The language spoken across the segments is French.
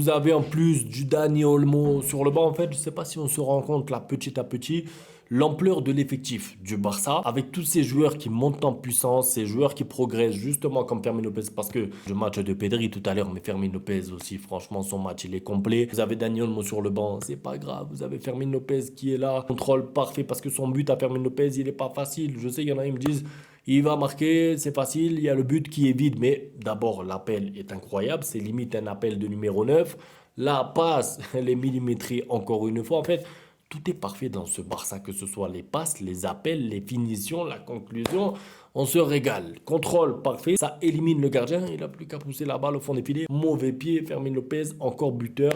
Vous avez en plus du Dani Olmo sur le banc. En fait, je ne sais pas si on se rend compte là petit à petit l'ampleur de l'effectif du Barça avec tous ces joueurs qui montent en puissance, ces joueurs qui progressent justement comme Fermin Lopez parce que le match de Pedri tout à l'heure, mais Fermin Lopez aussi, franchement, son match il est complet. Vous avez Dani Olmo sur le banc, c'est pas grave. Vous avez Fermin Lopez qui est là, contrôle parfait parce que son but à Fermin Lopez il est pas facile. Je sais, il y en a qui me disent il va marquer, c'est facile, il y a le but qui est vide. Mais d'abord, l'appel est incroyable. C'est limite un appel de numéro 9. La passe, elle est millimétrée encore une fois. En fait, tout est parfait dans ce Barça, que ce soit les passes, les appels, les finitions, la conclusion. On se régale. Contrôle parfait. Ça élimine le gardien. Il n'a plus qu'à pousser la balle au fond des filets. Mauvais pied. Fermin Lopez, encore buteur.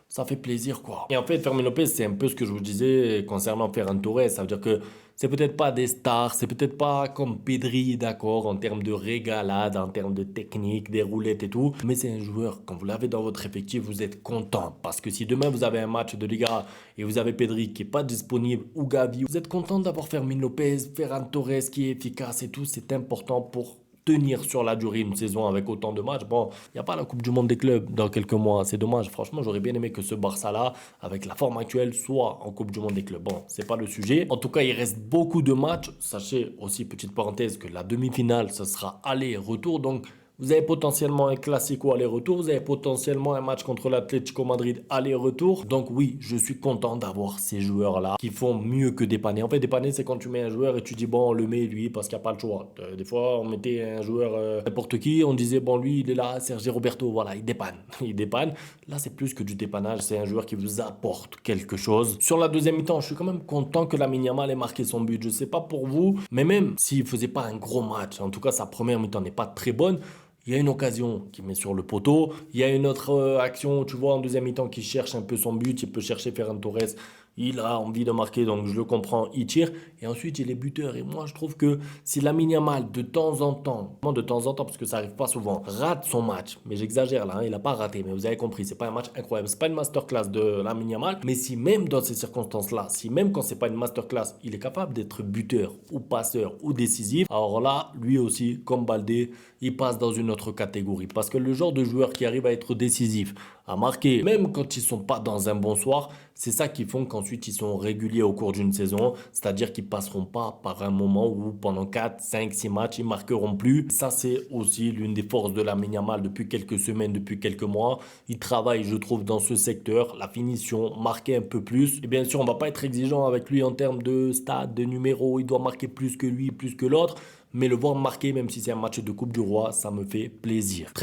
Ça fait plaisir, quoi. Et en fait, Fermin Lopez, c'est un peu ce que je vous disais concernant Ferran Torres. Ça veut dire que c'est peut-être pas des stars, c'est peut-être pas comme Pedri, d'accord, en termes de régalade, en termes de technique, des roulettes et tout. Mais c'est un joueur, quand vous l'avez dans votre effectif, vous êtes content. Parce que si demain vous avez un match de Liga et vous avez Pedri qui est pas disponible ou Gavi, vous êtes content d'avoir Fermin Lopez, Ferran Torres qui est efficace et tout. C'est important pour tenir sur la durée une saison avec autant de matchs. Bon, il n'y a pas la Coupe du Monde des clubs dans quelques mois. C'est dommage. Franchement, j'aurais bien aimé que ce Barça-là, avec la forme actuelle, soit en Coupe du Monde des clubs. Bon, c'est pas le sujet. En tout cas, il reste beaucoup de matchs. Sachez aussi, petite parenthèse, que la demi-finale, ce sera aller-retour. Donc, vous avez potentiellement un Classico aller-retour, vous avez potentiellement un match contre l'Atlético Madrid aller-retour. Donc oui, je suis content d'avoir ces joueurs-là qui font mieux que dépanner. En fait, dépanner, c'est quand tu mets un joueur et tu dis, bon, on le met lui parce qu'il n'y a pas le choix. Des fois, on mettait un joueur n'importe qui, on disait, bon, lui, il est là, Sergi Roberto, voilà, il dépanne. Il dépanne. Là, c'est plus que du dépannage, c'est un joueur qui vous apporte quelque chose. Sur la deuxième mi-temps, je suis quand même content que Lamine Yamal ait marqué son but. Je sais pas pour vous, mais même s'il faisait pas un gros match, en tout cas, sa première mi-temps n'est pas très bonne. Il y a une occasion qui met sur le poteau. Il y a une autre action, tu vois, en deuxième mi-temps qui cherche un peu son but. Il peut chercher Ferran Torres. Il a envie de marquer, donc je le comprends. Il tire. Et ensuite, il est buteur. Et moi, je trouve que si Lamine Yamal, de temps en temps, parce que ça arrive pas souvent, rate son match, mais j'exagère là, hein, il n'a pas raté, mais vous avez compris, c'est pas un match incroyable. C'est pas une masterclass de Lamine Yamal. Mais si même dans ces circonstances-là, si même quand c'est pas une masterclass, il est capable d'être buteur ou passeur ou décisif, alors là, lui aussi, comme Baldé, il passe dans une autre catégorie. Parce que le genre de joueur qui arrive à être décisif, à marquer, même quand ils sont pas dans un bon soir, c'est ça qui font qu'ensuite ils sont réguliers au cours d'une saison. C'est-à-dire qu'ils passeront pas par un moment où pendant 4, 5, 6 matchs, ils marqueront plus. Ça, c'est aussi l'une des forces de Lamine Yamal depuis quelques semaines, depuis quelques mois. Il travaille, je trouve, dans ce secteur, la finition, marquer un peu plus. Et bien sûr, on va pas être exigeant avec lui en termes de stade, de numéro. Il doit marquer plus que lui, plus que l'autre. Mais le voir marquer, même si c'est un match de Coupe du Roi, ça me fait plaisir.